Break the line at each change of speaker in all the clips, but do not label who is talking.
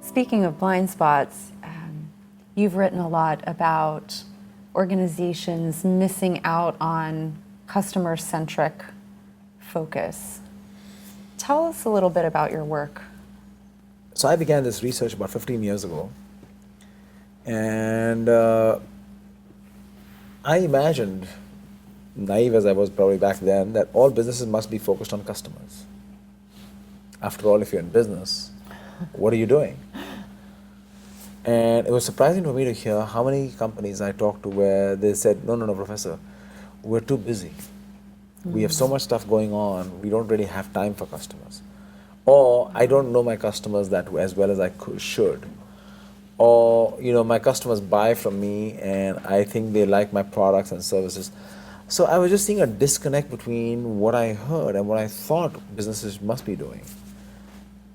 Speaking of blind spots, you've written a lot about organizations missing out on customer-centric focus. Tell us a little bit about your work.
So I began this research about 15 years ago, and I imagined, naive as I was probably back then, that all businesses must be focused on customers. After all, if you're in business, what are you doing? And it was surprising for me to hear how many companies I talked to where they said, no, professor, we're too busy. We have so much stuff going on, we don't really have time for customers. Or I don't know my customers that as well as I should. Or, my customers buy from me and I think they like my products and services. So I was just seeing a disconnect between what I heard and what I thought businesses must be doing.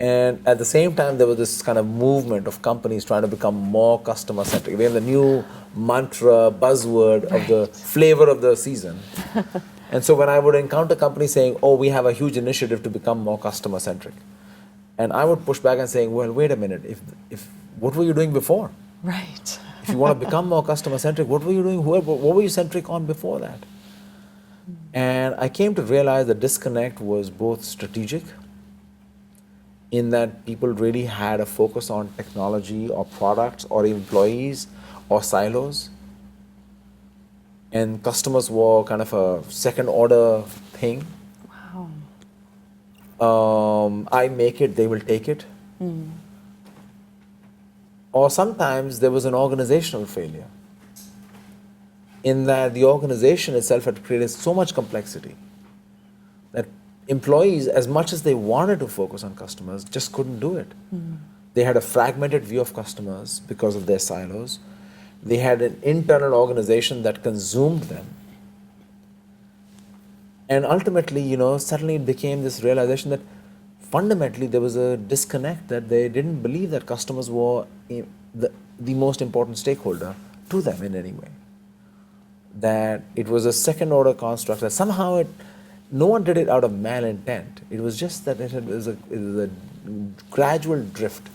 And at the same time, there was this kind of movement of companies trying to become more customer-centric. We have the new mantra, buzzword of the flavor of the season. And so when I would encounter companies saying, oh, we have a huge initiative to become more customer-centric, and I would push back and saying, well, wait a minute, if what were you doing before?
Right.
If you want to become more customer-centric, what were you doing? What were you centric on before that? And I came to realize the disconnect was both strategic, in that people really had a focus on technology or products or employees or silos. And customers were kind of a second order thing.
Wow.
I make it, they will take it. Or sometimes there was an organizational failure, in that the organization itself had created so much complexity that employees, as much as they wanted to focus on customers, just couldn't do it. They had a fragmented view of customers because of their silos. They had an internal organization that consumed them. And ultimately, suddenly it became this realization that fundamentally there was a disconnect, that they didn't believe that customers were the most important stakeholder to them in any way. That it was a second order construct, that somehow no one did it out of malintent. It was just that it was a gradual drift.